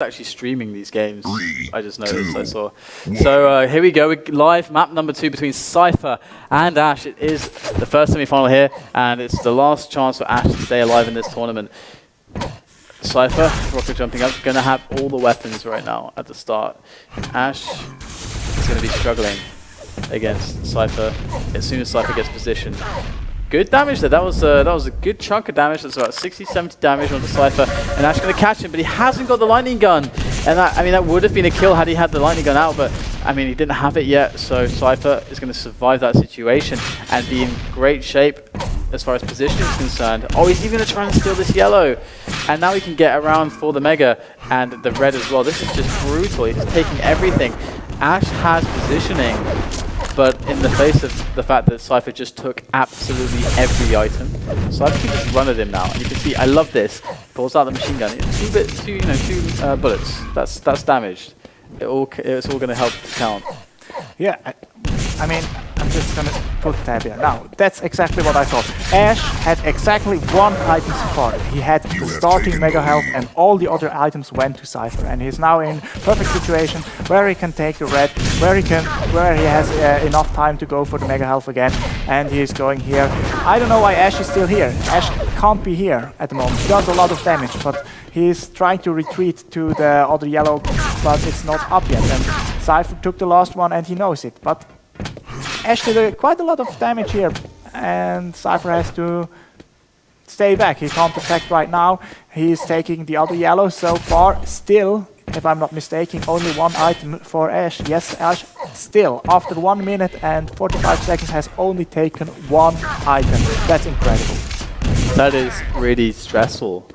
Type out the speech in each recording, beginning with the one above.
actually streaming these games. I just noticed, I saw. So here we go, live map number 2 between Cypher and Ash. It is the first semi-final here, and it's the last chance for Ash to stay alive in this tournament. Cypher, rocket jumping up, gonna have all the weapons right now at the start. Ash is gonna be struggling against Cypher as soon as Cypher gets positioned. Good damage there. That was a good chunk of damage. That's about 60-70 damage on the Cypher, and Ash going to catch him, but he hasn't got the lightning gun. And that would have been a kill had he had the lightning gun out, but I mean he didn't have it yet. So Cypher is going to survive that situation and be in great shape as far as position is concerned. Oh, he's even going to try and steal this yellow, and now he can get around for the mega and the red as well. This is just brutal. He's taking everything. Ash has positioning, but in the face of the fact that Cypher just took absolutely every item, Cypher can just run at him now. And you can see, I love this. Pulls out the machine gun. Two bullets. That's damaged. It's all going to help to count. Yeah, I mean, I'm just going to put tab here. Now, that's exactly what I thought. Ash had exactly one item so far. He had the starting mega health, and all the other items went to Cypher. And he's now in perfect situation where he can take the red, where he has enough time to go for the mega health again. And he's going here. I don't know why Ash is still here. Ash can't be here at the moment. He does a lot of damage, but he's trying to retreat to the other yellow, but it's not up yet. And Cypher took the last one, and he knows it. But Ash did quite a lot of damage here, and Cypher has to stay back. He can't attack right now. He's taking the other yellow so far. Still, if I'm not mistaken, only one item for Ash. Yes, Ash still, after 1 minute and 45 seconds, has only taken one item. That's incredible. That is really stressful,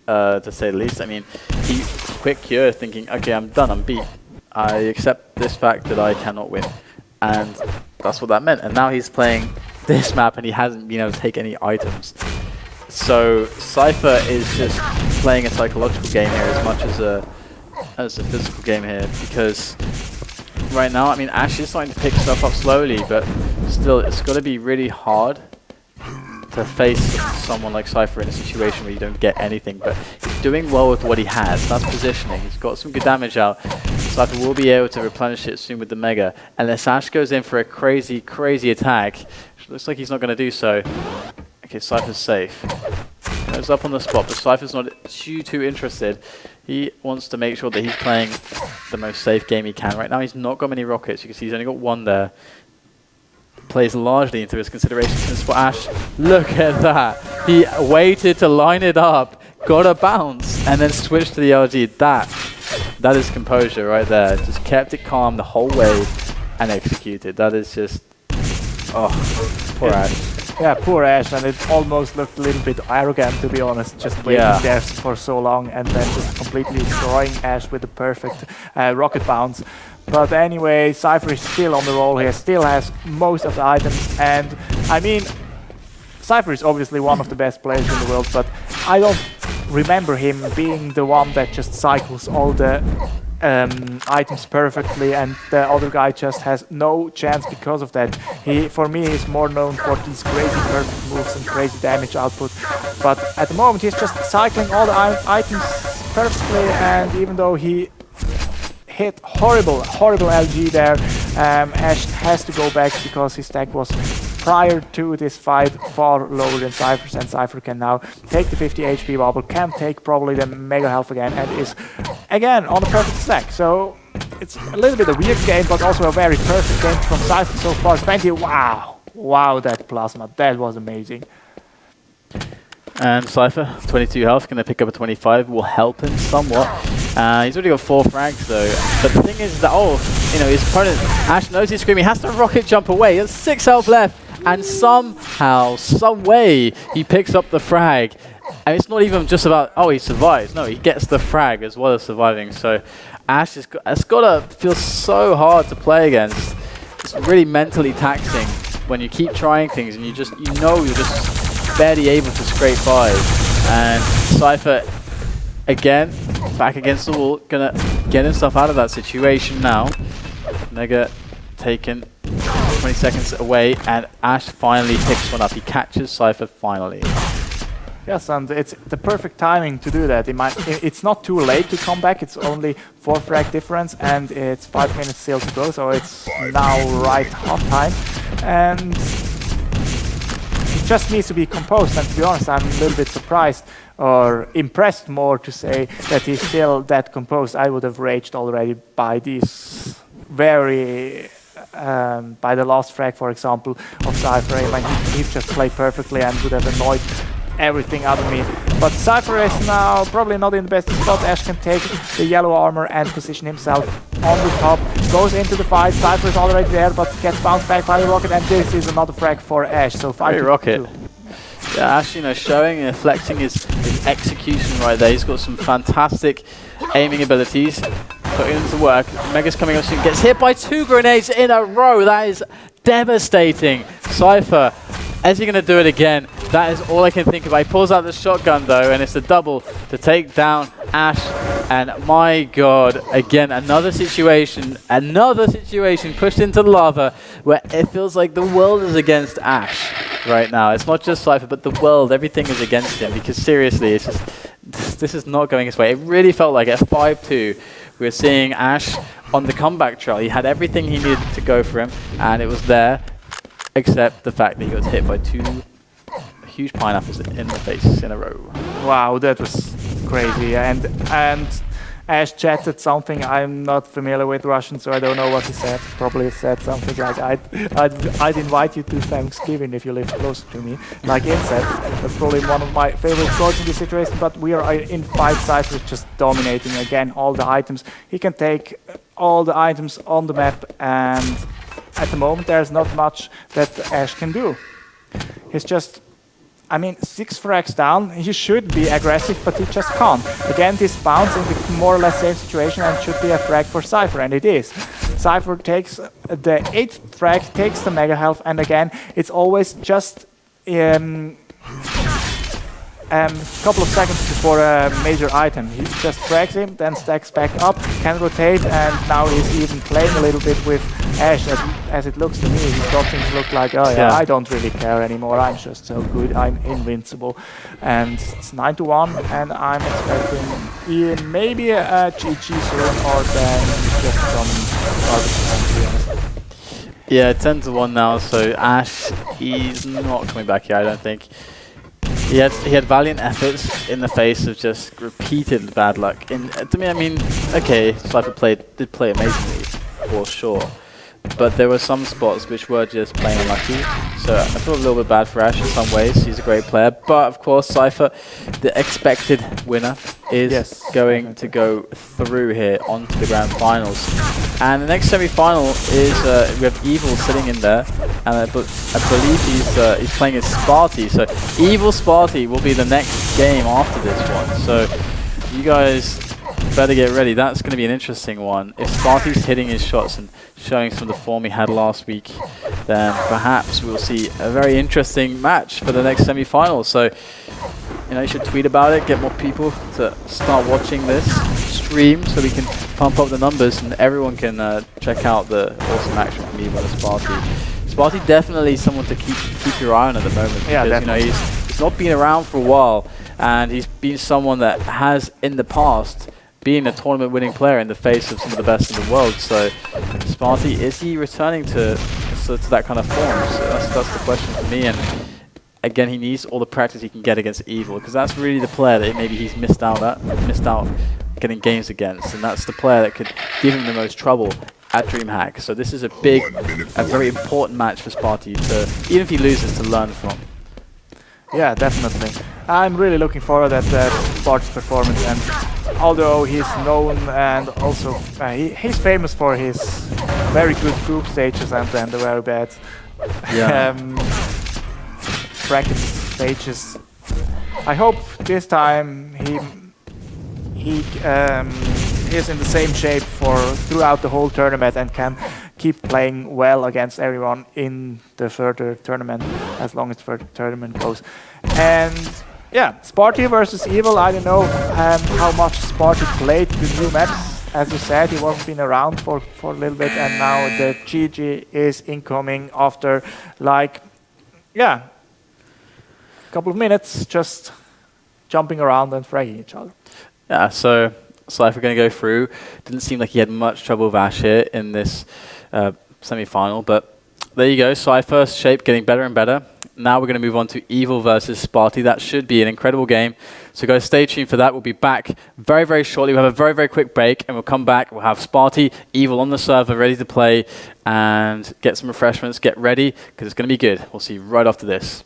to say the least. I mean, he quick cure, thinking, okay, I'm done, I'm beat. I accept this fact that I cannot win. And that's what that meant. And now he's playing this map and he hasn't been able to take any items. So Cypher is just playing a psychological game here as much as a physical game here, because right now, I mean, Ash is starting to pick stuff up slowly, but still, it's got to be really hard to face someone like Cypher in a situation where you don't get anything. But he's doing well with what he has. That's positioning. He's got some good damage out. Cypher will be able to replenish it soon with the mega, unless Ash goes in for a crazy, crazy attack, which looks like he's not going to do so. Okay, Cypher's safe. Goes up on the spot, but Cypher's not too interested. He wants to make sure that he's playing the most safe game he can. Right now, he's not got many rockets. You can see he's only got one there. Plays largely into his considerations in spot. Ash, look at that. He waited to line it up, got a bounce, and then switched to the LG. That is composure right there. Just kept it calm the whole way and executed. That is just, oh, poor Ash. Yeah, poor Ash, and it almost looked a little bit arrogant, to be honest, just waiting there for so long and then just completely destroying Ash with the perfect rocket bounce. But anyway, Cypher is still on the roll here, still has most of the items, and I mean, Cypher is obviously one of the best players in the world, but I don't remember him being the one that just cycles all the items perfectly, and the other guy just has no chance because of that. For me, he's more known for these crazy perfect moves and crazy damage output, but at the moment he's just cycling all the items perfectly, and even though he hit horrible LG there, Ash has to go back because his stack was prior to this fight far lower than Cypher's, and Cypher can now take the 50 HP bubble, can take probably the mega health again, and is again on a perfect stack. So it's a little bit a weird game, but also a very perfect game from Cypher so far. 20, wow, that plasma, that was amazing. And Cypher, 22 health, going to pick up a 25, will help him somewhat. He's already got 4 frags though. But the thing is that, his opponent, Ash knows he's screaming, has to rocket jump away. He has 6 health left, and somehow, some way, he picks up the frag. And it's not even just about, he survives. No, he gets the frag as well as surviving. So Ash has got to feel so hard to play against. It's really mentally taxing when you keep trying things and you're just barely able to scrape by. And Cypher, again, back against the wall, gonna get himself out of that situation now. Mega taken 20 seconds away, and Ash finally picks one up. He catches Cypher finally. Yes, and it's the perfect timing to do that. It's not too late to come back. It's only 4 frag difference, and it's 5 minutes still to go. So it's now right half time, and it just needs to be composed. And to be honest, I'm a little bit surprised or impressed, more to say, that he's still that composed. I would have raged already by these very. By the last frag, for example, of Cypher, when he just played perfectly and would have annoyed everything out of me. But Cypher is now probably not in the best spot. Ash can take the yellow armor and position himself on the top. Goes into the fight. Cypher is already there, but gets bounced back by the rocket, and this is another frag for Ash. So 5-2. Rocket. Yeah, Ash, showing and flexing his execution right there. He's got some fantastic aiming abilities. Putting them to work. Mega's coming up soon. Gets hit by 2 grenades in a row. That is devastating. Cypher, is he going to do it again? That is all I can think about. He pulls out the shotgun though, and it's a double to take down Ash. And my god, again, another situation pushed into lava where it feels like the world is against Ash right now. It's not just Cypher, but the world, everything is against him, because seriously, it's just, this is not going his way. It really felt like at 5-2, we were seeing Ash on the comeback trail. He had everything he needed to go for him, and it was there, except the fact that he got hit by 2 huge pineapples in the face in a row. Wow, that was crazy. And Ash chatted something. I'm not familiar with Russian, so I don't know what he said. Probably said something like, I'd invite you to Thanksgiving if you live closer to me. Like Im said, that's probably one of my favorite quotes in this situation, but we are in 5. Cypher is just dominating again all the items. He can take all the items on the map, and at the moment there's not much that Ash can do. He's just, 6 frags down. He should be aggressive, but he just can't. Again, this bounce in the more or less same situation, and should be a frag for Cypher, and it is. Cypher takes the 8th frag, takes the mega health, and again, it's always just couple of seconds before a major item. He just frags him, then stacks back up, can rotate, and now he's even playing a little bit with Ash. As it looks to me, he's starting to look like, oh yeah, I don't really care anymore, I'm just so good, I'm invincible. And it's 9-1, and I'm expecting maybe a GG soon, or then just some garbage time, to be honest. Yeah, 10-1 now, so Ash, he's not coming back here, I don't think. He had valiant efforts in the face of just repeated bad luck. And to me, okay, Cypher did play amazingly, for sure. But there were some spots which were just plain unlucky. So I feel a little bit bad for Ash in some ways. He's a great player. But of course, Cypher, the expected winner, is going to go through here onto the grand finals. And the next semi-final is, we have Evil sitting in there. And I believe he's playing as Sparty. So Evil Sparty will be the next game after this one. So you guys better get ready. That's going to be an interesting one. If Sparty's hitting his shots and showing some of the form he had last week, then perhaps we'll see a very interesting match for the next semi-final. So, you should tweet about it, get more people to start watching this stream so we can pump up the numbers and everyone can check out the awesome action from Evil and Sparty. Sparty definitely someone to keep your eye on at the moment, because definitely. He's not been around for a while, and he's been someone that has in the past being a tournament-winning player in the face of some of the best in the world. So, Sparty, is he returning to that kind of form? So that's the question for me. And again, he needs all the practice he can get against Evil, because that's really the player that maybe he's missed out getting games against, and that's the player that could give him the most trouble at DreamHack. So this is a very important match for Sparty to, even if he loses, to learn from. Yeah, definitely. I'm really looking forward at Sparty's performance, and although he's known and also he's famous for his very good group stages and then the very bad bracket stages. I hope this time he is in the same shape throughout the whole tournament and can keep playing well against everyone in the further tournament, as long as further tournament goes. And yeah, Sparty versus Evil. I don't know how much Sparty played the new maps. As you said, he wasn't been around for a little bit, and now the GG is incoming after a couple of minutes. Just jumping around and fragging each other. Yeah, so Cypher going to go through. Didn't seem like he had much trouble with Ash here in this semi-final, but there you go. Cypher's shape getting better and better. Now we're going to move on to Evil versus Sparty. That should be an incredible game. So guys, stay tuned for that. We'll be back very, very shortly. We'll have a very, very quick break, and we'll come back. We'll have Sparty, Evil on the server, ready to play, and get some refreshments. Get ready, because it's going to be good. We'll see you right after this.